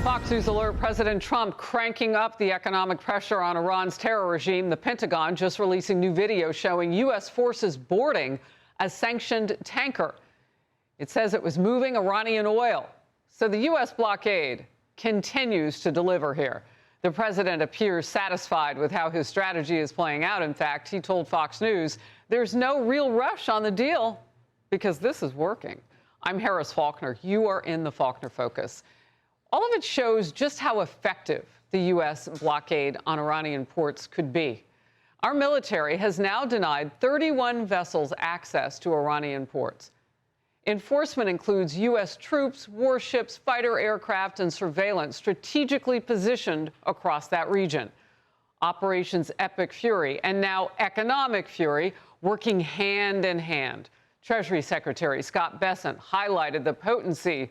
Fox News alert: President Trump cranking up the economic pressure on Iran's terror regime. The Pentagon just releasing new video showing U.S. forces boarding a sanctioned tanker. It says it was moving Iranian oil. So the U.S. blockade continues to deliver here. The president appears satisfied with how his strategy is playing out. In fact, he told Fox News there's no real rush on the deal because this is working. I'm Harris Faulkner. You are in the Faulkner Focus. All of it shows just how effective the U.S. blockade on Iranian ports could be. Our military has now denied 31 vessels access to Iranian ports. Enforcement includes U.S. troops, warships, fighter aircraft, and surveillance strategically positioned across that region. Operations Epic Fury and now Economic Fury working hand in hand. Treasury Secretary Scott Bessent highlighted the potency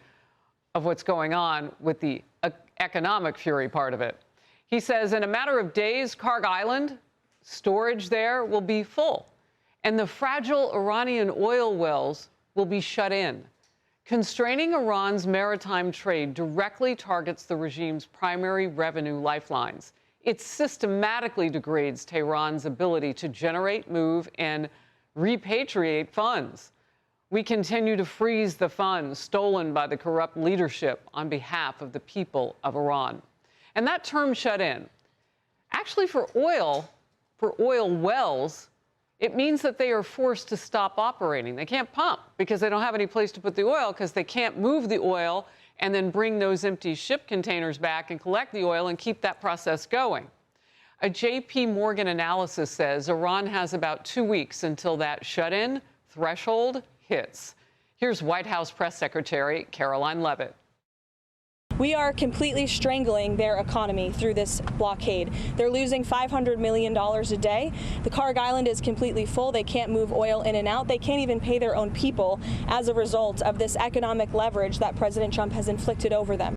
of what's going on with the economic fury part of it. He says in a matter of days, Karg Island, storage there will be full, and the fragile Iranian oil wells will be shut in. Constraining Iran's maritime trade directly targets the regime's primary revenue lifelines. It systematically degrades Tehran's ability to generate, move, and repatriate funds. We continue to freeze the funds stolen by the corrupt leadership on behalf of the people of Iran. And that term shut in, actually for oil wells, it means that they are forced to stop operating. They can't pump because they don't have any place to put the oil because they can't move the oil and then bring those empty ship containers back and collect the oil and keep that process going. A J.P. Morgan analysis says Iran has about 2 weeks until that shut-in threshold hits. Here's White House Press Secretary Caroline Leavitt. We are completely strangling their economy through this blockade. They're losing $500 million a day. The Karg Island is completely full. They can't move oil in and out. They can't even pay their own people as a result of this economic leverage that President Trump has inflicted over them.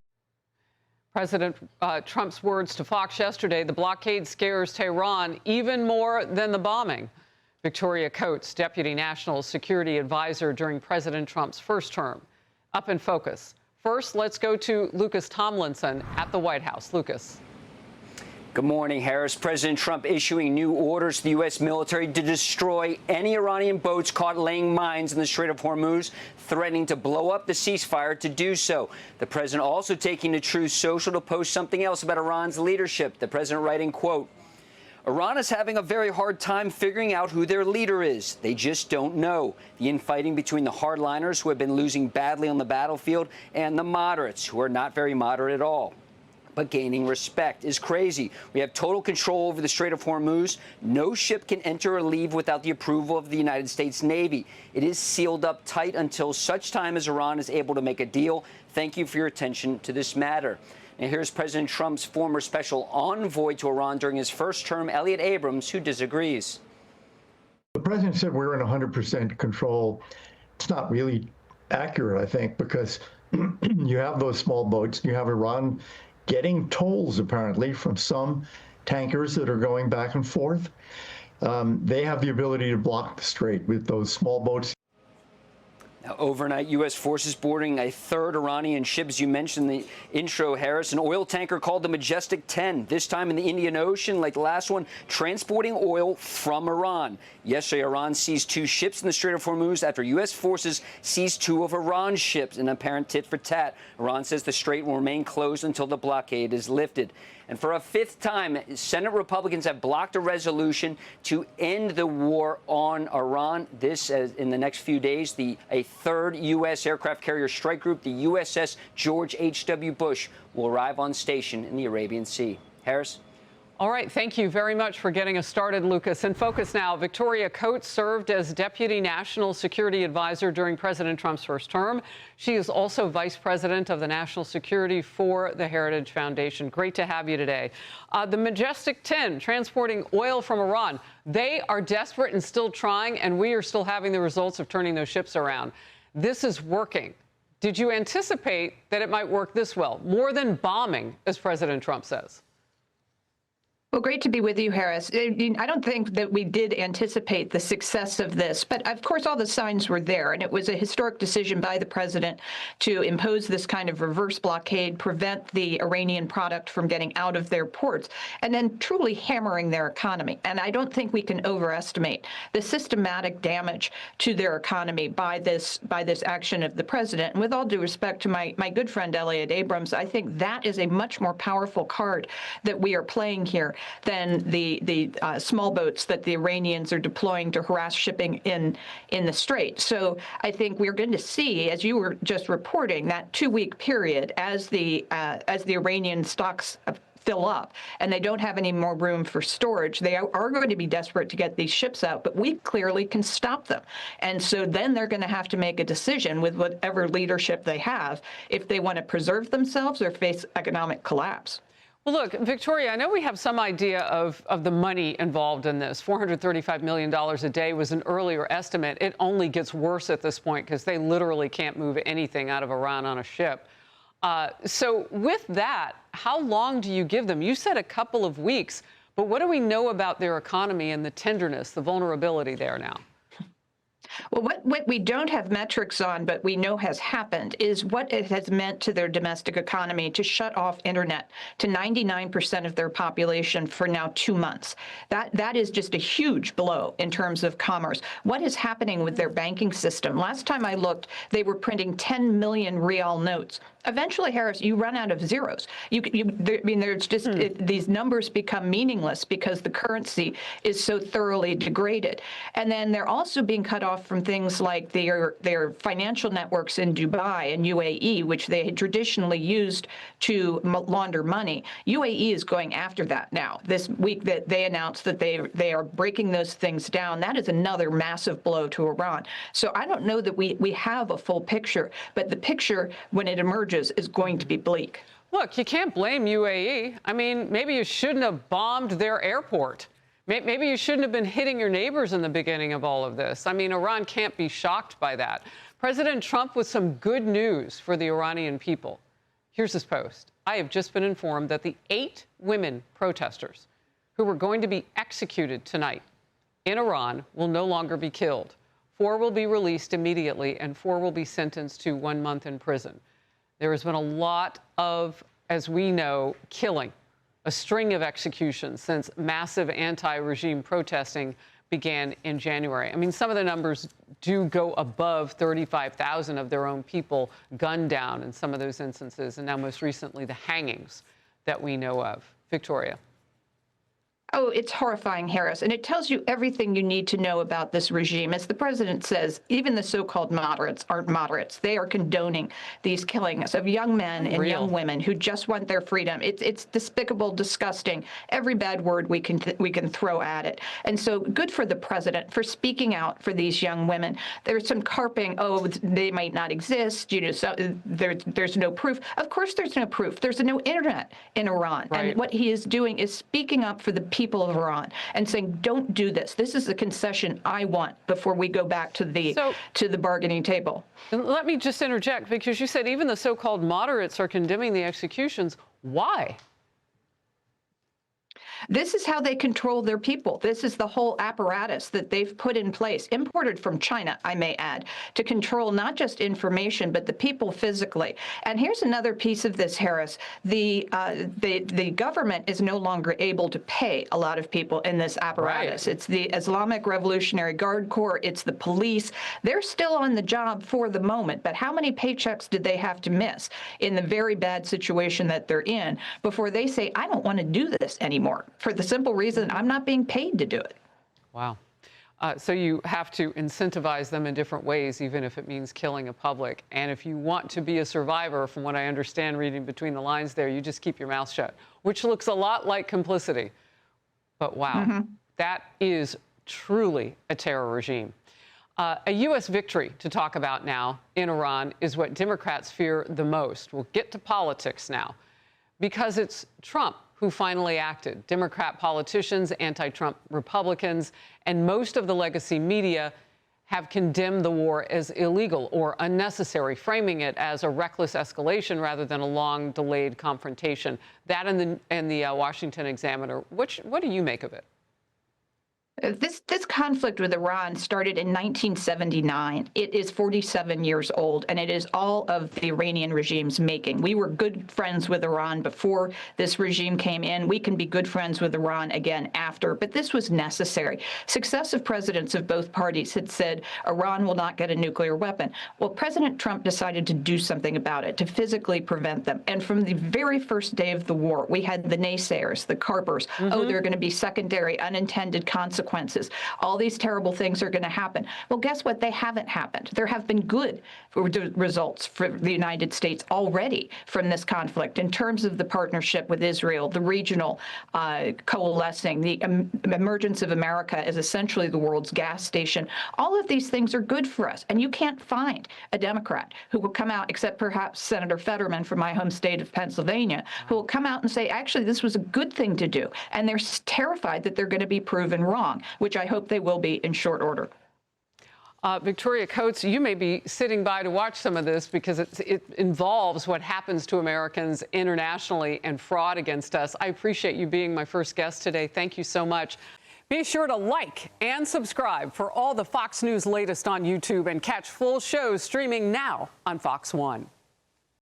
President Trump's words to Fox yesterday: the blockade scares Tehran even more than the bombing. Victoria Coates, Deputy National Security Advisor during President Trump's first term. Up in focus. First, let's go to Lucas Tomlinson at the White House. Lucas. Good morning, Harris. President Trump issuing new orders to the U.S. military to destroy any Iranian boats caught laying mines in the Strait of Hormuz, threatening to blow up the ceasefire to do so. The president also taking to Truth Social to post something else about Iran's leadership. The president writing, quote, Iran is having a very hard time figuring out who their leader is. They just don't know. The infighting between the hardliners, who have been losing badly on the battlefield, and the moderates, who are not very moderate at all, but gaining respect, is crazy. We have total control over the Strait of Hormuz. No ship can enter or leave without the approval of the United States Navy. It is sealed up tight until such time as Iran is able to make a deal. Thank you for your attention to this matter. And here's President Trump's former special envoy to Iran during his first term, Elliot Abrams, who disagrees. The president said we're in 100% control. It's not really accurate, I think, because you have those small boats. You have Iran getting tolls, apparently, from some tankers that are going back and forth. They have the ability to block the strait with those small boats. Now, overnight, U.S. forces boarding a third Iranian ship, as you mentioned in the intro, Harris, an oil tanker called the Majestic 10, this time in the Indian Ocean, like the last one, transporting oil from Iran. Yesterday, Iran seized 2 ships in the Strait of Hormuz after U.S. forces seized 2 of Iran's ships, an apparent tit for tat. Iran says the strait will remain closed until the blockade is lifted. And for a 5th time, Senate Republicans have blocked a resolution to end the war on Iran. This, in the next few days, a third U.S. aircraft carrier strike group, the USS George H.W. Bush, will arrive on station in the Arabian Sea. Harris? All right, thank you very much for getting us started, Lucas. In focus now, Victoria Coates served as Deputy National Security Advisor during President Trump's first term. She is also Vice President of the National Security for the Heritage Foundation. Great to have you today. The Majestic 10, transporting oil from Iran. They are desperate and still trying, and we are still having the results of turning those ships around. This is working. Did you anticipate that it might work this well? More than bombing, as President Trump says. Well, great to be with you, Harris. I don't think that we did anticipate the success of this, but of course all the signs were there, and it was a historic decision by the president to impose this kind of reverse blockade, prevent the Iranian product from getting out of their ports, and then truly hammering their economy. And I don't think we can overestimate the systematic damage to their economy by this action of the president. And with all due respect to my good friend Elliot Abrams, I think that is a much more powerful card that we are playing here than the small boats that the Iranians are deploying to harass shipping in the Strait. So I think we're going to see, as you were just reporting, that 2-week period as the Iranian stocks fill up and they don't have any more room for storage, they are going to be desperate to get these ships out, but we clearly can stop them. And so then they're going to have to make a decision with whatever leadership they have if they want to preserve themselves or face economic collapse. Well, look, Victoria, I know we have some idea of the money involved in this. $435 million a day was an earlier estimate. It only gets worse at this point because they literally can't move anything out of Iran on a ship. So with that, how long do you give them? You said a couple of weeks, but what do we know about their economy and the tenderness, the vulnerability there now? Well, what we don't have metrics on, but we know has happened, is what it has meant to their domestic economy to shut off internet to 99% of their population for now 2 months. That is just a huge blow in terms of commerce. What is happening with their banking system? Last time I looked, they were printing 10 million rial notes. Eventually, Harris, you run out of zeros. There's just these numbers become meaningless because the currency is so thoroughly degraded. And then they're also being cut off from things like their financial networks in Dubai and UAE, which they had traditionally used to launder money. UAE is going after that now. This week that they announced that they are breaking those things down. That is another massive blow to Iran. So I don't know that we have a full picture, but the picture, when it emerges, is going to be bleak. Look, you can't blame UAE. I mean, maybe you shouldn't have bombed their airport. Maybe you shouldn't have been hitting your neighbors in the beginning of all of this. I mean, Iran can't be shocked by that. President Trump with some good news for the Iranian people. Here's his post. I have just been informed that the 8 women protesters who were going to be executed tonight in Iran will no longer be killed. 4 will be released immediately, and 4 will be sentenced to 1 month in prison. There has been a lot of, as we know, killing, a string of executions since massive anti-regime protesting began in January. I mean, some of the numbers do go above 35,000 of their own people gunned down in some of those instances, and now most recently the hangings that we know of. Victoria. Oh, it's horrifying, Harris, and it tells you everything you need to know about this regime. As the president says, even the so-called moderates aren't moderates. They are condoning these killings of young men and young women who just want their freedom. It's despicable, disgusting, every bad word we can throw at it. And so good for the president for speaking out for these young women. There's some carping, oh, they might not exist, you know, so there's no proof. Of course there's no proof. There's no internet in Iran. Right. And what he is doing is speaking up for the people of Iran and saying, don't do this. This is the concession I want before we go back to the bargaining table. Let me just interject, because you said even the so-called moderates are condemning the executions. Why? This is how they control their people. This is the whole apparatus that they've put in place, imported from China, I may add, to control not just information, but the people physically. And here's another piece of this, Harris. The government is no longer able to pay a lot of people in this apparatus. Right. It's the Islamic Revolutionary Guard Corps. It's the police. They're still on the job for the moment, but how many paychecks did they have to miss in the very bad situation that they're in before they say, I don't want to do this anymore? For the simple reason I'm not being paid to do it. Wow. So you have to incentivize them in different ways, even if it means killing a public. And if you want to be a survivor, from what I understand reading between the lines there, you just keep your mouth shut, which looks a lot like complicity. But wow, that is truly a terror regime. A U.S. victory to talk about now in Iran is what Democrats fear the most. We'll get to politics now, because it's Trump who finally acted. Democrat politicians, anti-Trump Republicans, and most of the legacy media have condemned the war as illegal or unnecessary, framing it as a reckless escalation rather than a long delayed confrontation. That and the Washington Examiner. What do you make of it? This conflict with Iran started in 1979. It is 47 years old, and it is all of the Iranian regime's making. We were good friends with Iran before this regime came in. We can be good friends with Iran again after, but this was necessary. Successive presidents of both parties had said Iran will not get a nuclear weapon. Well, President Trump decided to do something about it, to physically prevent them. And from the very first day of the war, we had the naysayers, the carpers. Oh, there are going to be secondary unintended consequences. All these terrible things are going to happen. Well, guess what? They haven't happened. There have been good results for the United States already from this conflict in terms of the partnership with Israel, the regional coalescing, the emergence of America as essentially the world's gas station. All of these things are good for us. And you can't find a Democrat who will come out, except perhaps Senator Fetterman from my home state of Pennsylvania, who will come out and say, actually, this was a good thing to do. And they're terrified that they're going to be proven wrong, which I hope they will be in short order. Victoria Coates, you may be sitting by to watch some of this because it involves what happens to Americans internationally and fraud against us. I appreciate you being my first guest today. Thank you so much. Be sure to like and subscribe for all the Fox News latest on YouTube and catch full shows streaming now on Fox One.